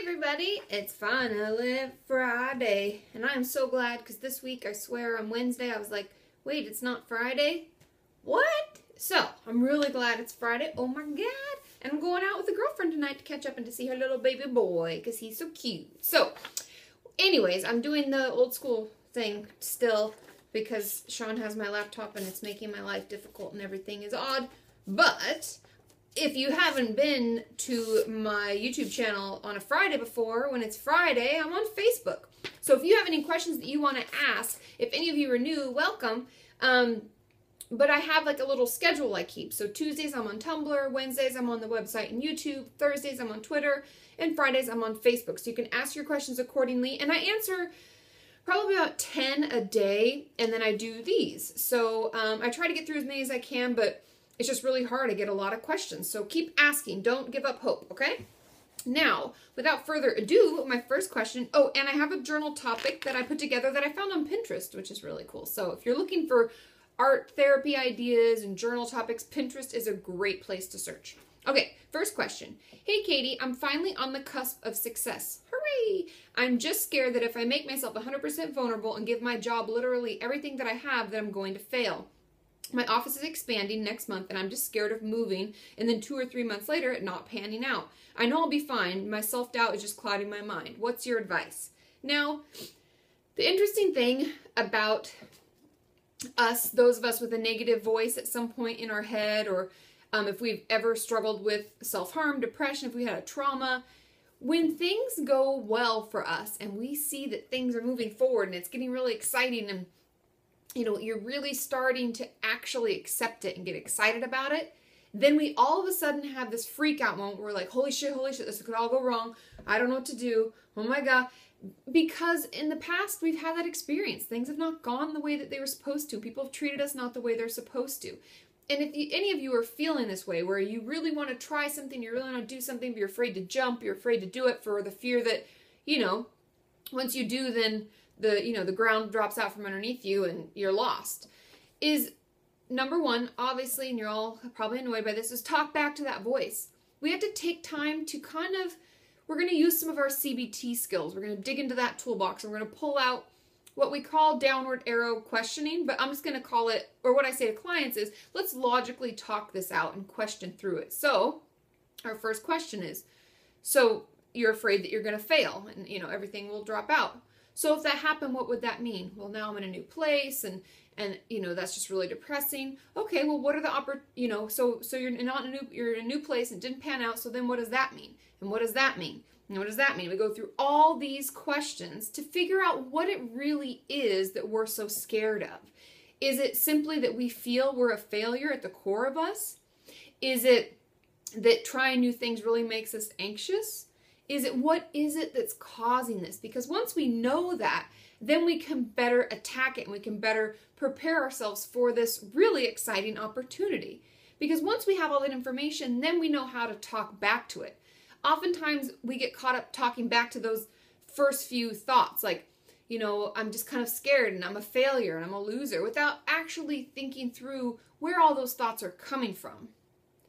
everybody, it's finally Friday, and I'm so glad because this week, I swear, on Wednesday, I was like, wait, it's not Friday? What? So, I'm really glad it's Friday. Oh my god. And I'm going out with a girlfriend tonight to catch up and to see her little baby boy because he's so cute. So, anyways, I'm doing the old school thing still because Sean has my laptop and it's making my life difficult and everything is odd. But if you haven't been to my YouTube channel on a Friday before, when it's Friday, I'm on Facebook. So if you have any questions that you want to ask, if any of you are new, welcome. But I have like a little schedule I keep. So Tuesdays I'm on Tumblr, Wednesdays I'm on the website and YouTube, Thursdays I'm on Twitter, and Fridays I'm on Facebook. So you can ask your questions accordingly. And I answer probably about 10 a day, and then I do these. So I try to get through as many as I can, but it's just really hard. I get a lot of questions. So keep asking. Don't give up hope, okay? Now, without further ado, my first question. Oh, and I have a journal topic that I put together that I found on Pinterest, which is really cool. So if you're looking for art therapy ideas and journal topics, Pinterest is a great place to search. Okay, first question. Hey, Katie, I'm finally on the cusp of success. Hooray! I'm just scared that if I make myself 100% vulnerable and give my job literally everything that I have, that I'm going to fail. My office is expanding next month, and I'm just scared of moving, and then 2 or 3 months later, it not panning out. I know I'll be fine. My self-doubt is just clouding my mind. What's your advice? Now, the interesting thing about us, those of us with a negative voice at some point in our head, or if we've ever struggled with self-harm, depression, if we had a trauma, when things go well for us, and we see that things are moving forward, and it's getting really exciting, and you know, you're really starting to actually accept it and get excited about it, then we all of a sudden have this freak out moment where we're like, holy shit, this could all go wrong. I don't know what to do. Oh my God. Because in the past, we've had that experience. Things have not gone the way that they were supposed to. People have treated us not the way they're supposed to. And if any of you are feeling this way, where you really want to try something, you really want to do something, but you're afraid to jump, you're afraid to do it for the fear that, you know, once you do, then the ground drops out from underneath you and you're lost, is number one, obviously, and you're all probably annoyed by this, is talk back to that voice. We have to take time to we're going to use some of our CBT skills. We're going to dig into that toolbox and we're going to pull out what we call downward arrow questioning, but I'm just going to call it, or what I say to clients is, let's logically talk this out and question through it. So our first question is, so you're afraid that you're going to fail and, you know, everything will drop out. So if that happened, what would that mean? Well, now I'm in a new place and you know, that's just really depressing. Okay, well, what are the so you're you're in a new place and it didn't pan out. So then what does that mean? And what does that mean? And what does that mean? We go through all these questions to figure out what it really is that we're so scared of. Is it simply that we feel we're a failure at the core of us? Is it that trying new things really makes us anxious? What is it that's causing this? Because once we know that, then we can better attack it and we can better prepare ourselves for this really exciting opportunity. Because once we have all that information, then we know how to talk back to it. Oftentimes we get caught up talking back to those first few thoughts, like, you know, I'm just kind of scared and I'm a failure and I'm a loser, without actually thinking through where all those thoughts are coming from.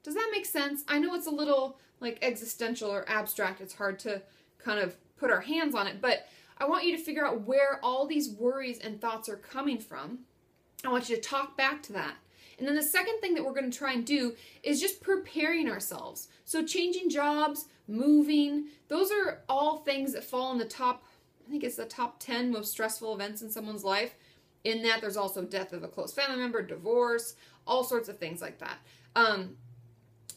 Does that make sense? I know it's a little like existential or abstract. It's hard to kind of put our hands on it, but I want you to figure out where all these worries and thoughts are coming from. I want you to talk back to that. And then the second thing that we're going to try and do is just preparing ourselves. So changing jobs, moving, those are all things that fall in the top, I think it's the top 10 most stressful events in someone's life. In that, there's also death of a close family member, divorce, all sorts of things like that.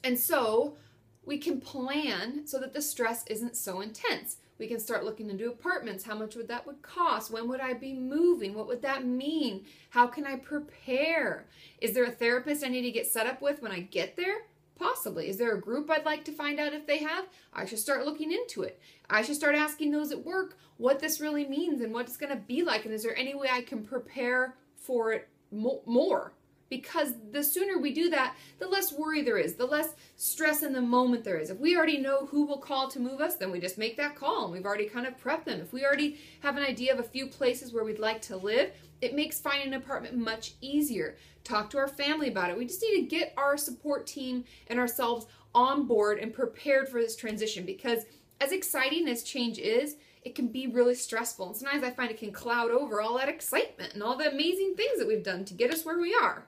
And so we can plan so that the stress isn't so intense. We can start looking into apartments. How much would that cost? When would I be moving? What would that mean? How can I prepare? Is there a therapist I need to get set up with when I get there? Possibly. Is there a group I'd like to find out if they have? I should start looking into it. I should start asking those at work what this really means and what it's going to be like. And is there any way I can prepare for it more? Because the sooner we do that, the less worry there is, the less stress in the moment there is. If we already know who will call to move us, then we just make that call and we've already kind of prepped them. If we already have an idea of a few places where we'd like to live, it makes finding an apartment much easier. Talk to our family about it. We just need to get our support team and ourselves on board and prepared for this transition, because as exciting as change is, it can be really stressful. And sometimes I find it can cloud over all that excitement and all the amazing things that we've done to get us where we are.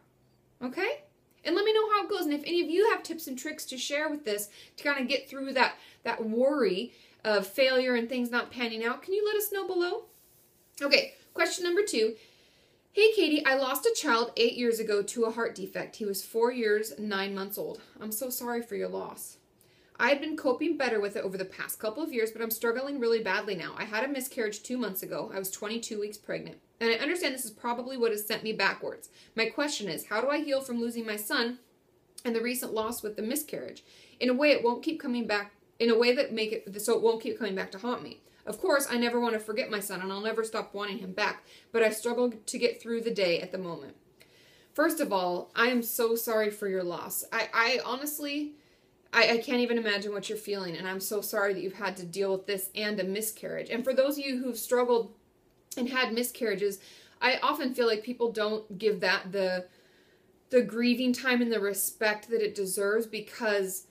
Okay? And let me know how it goes. And if any of you have tips and tricks to share with this to kind of get through that worry of failure and things not panning out, can you let us know below? Okay, question number 2. Hey, Katie, I lost a child 8 years ago to a heart defect. He was 4 years, 9 months old. I'm so sorry for your loss. I had been coping better with it over the past couple of years, but I'm struggling really badly now. I had a miscarriage 2 months ago. I was 22 weeks pregnant. And I understand this is probably what has sent me backwards. My question is, how do I heal from losing my son and the recent loss with the miscarriage in a way it won't keep coming back, in a way that so it won't keep coming back to haunt me? Of course, I never want to forget my son and I'll never stop wanting him back, but I struggle to get through the day at the moment. First of all, I am so sorry for your loss. I honestly, I can't even imagine what you're feeling, and I'm so sorry that you've had to deal with this and a miscarriage. And for those of you who've struggled and had miscarriages, I often feel like people don't give that the grieving time and the respect that it deserves, because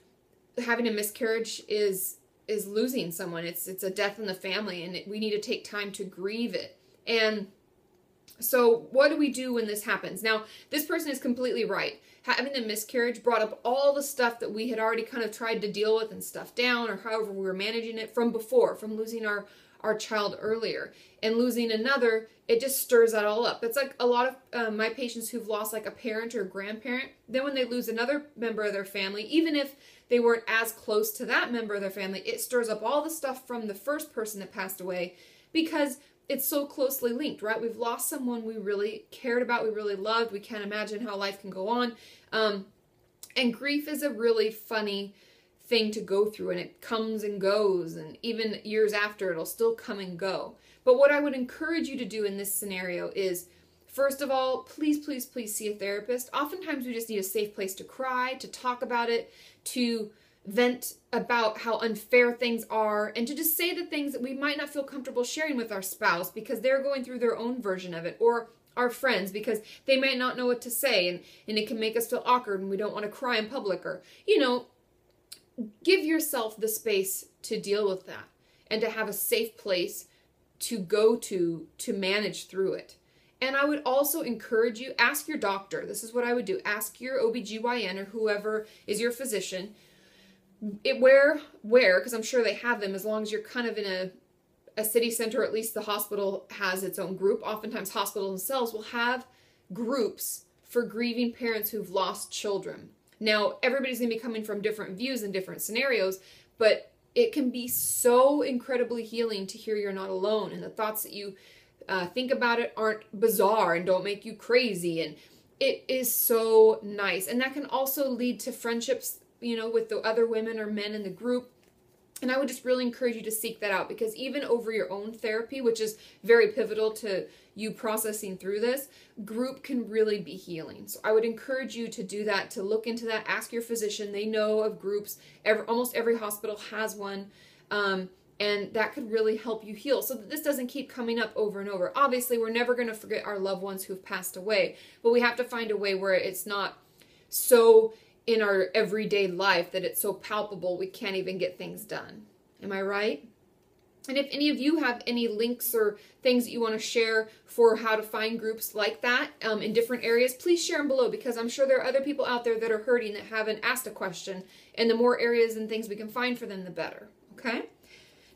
having a miscarriage is losing someone. It's a death in the family, and we need to take time to grieve it. And so what do we do when this happens? Now, this person is completely right. Having the miscarriage brought up all the stuff that we had already kind of tried to deal with and stuff down, or however we were managing it from before, from losing our child earlier. And losing another, it just stirs that all up. It's like a lot of my patients who've lost like a parent or a grandparent, then when they lose another member of their family, even if they weren't as close to that member of their family, it stirs up all the stuff from the first person that passed away, because it's so closely linked, right? We've lost someone we really cared about, we really loved. We can't imagine how life can go on. And grief is a really funny thing to go through, and it comes and goes, and even years after, it'll still come and go. But what I would encourage you to do in this scenario is, first of all, please, please, please see a therapist. Oftentimes we just need a safe place to cry, to talk about it, to vent about how unfair things are, and to just say the things that we might not feel comfortable sharing with our spouse because they're going through their own version of it, or our friends because they might not know what to say, and it can make us feel awkward and we don't want to cry in public, or, you know, give yourself the space to deal with that and to have a safe place to go to manage through it. And I would also encourage you, ask your doctor. This is what I would do. Ask your OBGYN or whoever is your physician where, because I'm sure they have them, as long as you're kind of in a city center, or at least the hospital has its own group. Oftentimes hospitals themselves will have groups for grieving parents who've lost children. Now, everybody's going to be coming from different views and different scenarios, but it can be so incredibly healing to hear you're not alone, and the thoughts that you think about it aren't bizarre and don't make you crazy, and it is so nice. And that can also lead to friendships, you know, with the other women or men in the group. And I would just really encourage you to seek that out, because even over your own therapy, which is very pivotal to you processing through this, group can really be healing. So I would encourage you to do that, to look into that, ask your physician. They know of groups. Almost every hospital has one. And that could really help you heal so that this doesn't keep coming up over and over. Obviously, we're never going to forget our loved ones who've passed away, but we have to find a way where it's not so in our everyday life that it's so palpable we can't even get things done. Am I right? And if any of you have any links or things that you want to share for how to find groups like that in different areas, please share them below, because I'm sure there are other people out there that are hurting that haven't asked a question, and the more areas and things we can find for them, the better. Okay?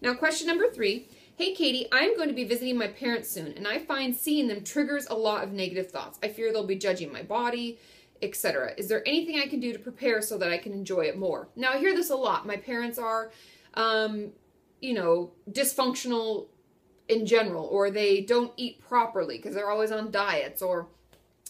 Now, question number 3. Hey, Katie, I'm going to be visiting my parents soon, and I find seeing them triggers a lot of negative thoughts. I fear they'll be judging my body, etc. Is there anything I can do to prepare so that I can enjoy it more? Now, I hear this a lot. My parents are, you know, dysfunctional in general, or they don't eat properly because they're always on diets, or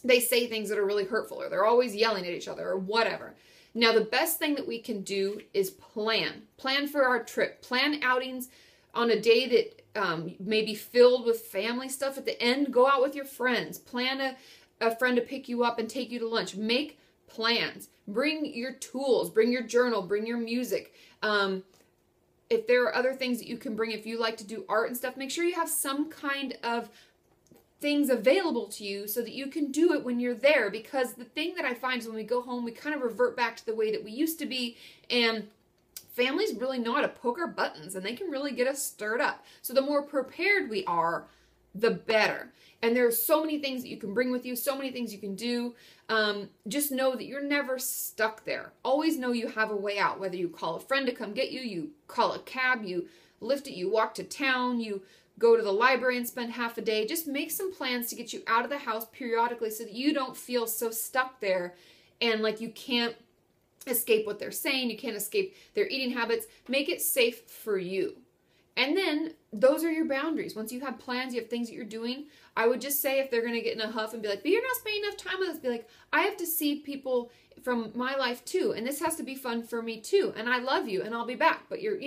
they say things that are really hurtful, or they're always yelling at each other, or whatever. Now, the best thing that we can do is plan. Plan for our trip. Plan outings on a day that may be filled with family stuff. At the end, go out with your friends. Plan a friend to pick you up and take you to lunch. Make plans. Bring your tools. Bring your journal. Bring your music. If there are other things that you can bring, if you like to do art and stuff, make sure you have some kind of things available to you so that you can do it when you're there. Because the thing that I find is when we go home, we kind of revert back to the way that we used to be, and families really know how to poke our buttons and they can really get us stirred up. So the more prepared we are, the better. And there's so many things that you can bring with you, so many things you can do. Just know that you're never stuck there. Always know you have a way out, whether you call a friend to come get you, you call a cab, you lift it, you walk to town, you go to the library and spend half a day. Just make some plans to get you out of the house periodically so that you don't feel so stuck there and like you can't escape what they're saying, you can't escape their eating habits. Make it safe for you. And then those are your boundaries. Once you have plans, you have things that you're doing, I would just say if they're going to get in a huff and be like, but you're not spending enough time with us, be like, I have to see people from my life too, and this has to be fun for me too, and I love you, and I'll be back. But you're,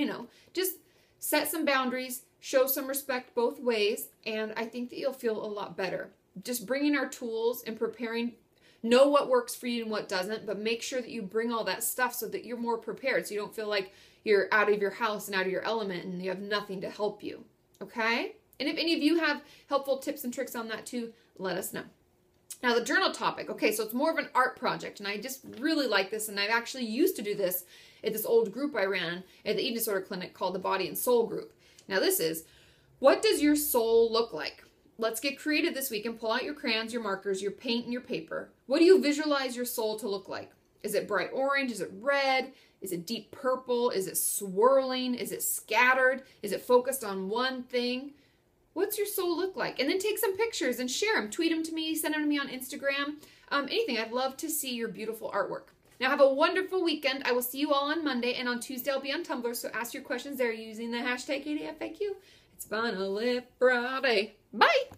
just set some boundaries, show some respect both ways, and I think that you'll feel a lot better. Just bringing our tools and preparing, know what works for you and what doesn't, but make sure that you bring all that stuff so that you're more prepared, so you don't feel like you're out of your house and out of your element and you have nothing to help you, okay? And if any of you have helpful tips and tricks on that too, let us know. Now the journal topic, okay, so it's more of an art project, and I just really like this, and I've actually used to do this at this old group I ran at the eating disorder clinic called the Body and Soul Group. Now this is, what does your soul look like? Let's get creative this week and pull out your crayons, your markers, your paint, and your paper. What do you visualize your soul to look like? Is it bright orange? Is it red? Is it deep purple? Is it swirling? Is it scattered? Is it focused on one thing? What's your soul look like? And then take some pictures and share them. Tweet them to me, send them to me on Instagram. Anything. I'd love to see your beautiful artwork. Now have a wonderful weekend. I will see you all on Monday, and on Tuesday I'll be on Tumblr, so ask your questions there using the hashtag KDFAQ. It's Fun to Live Friday. Bye!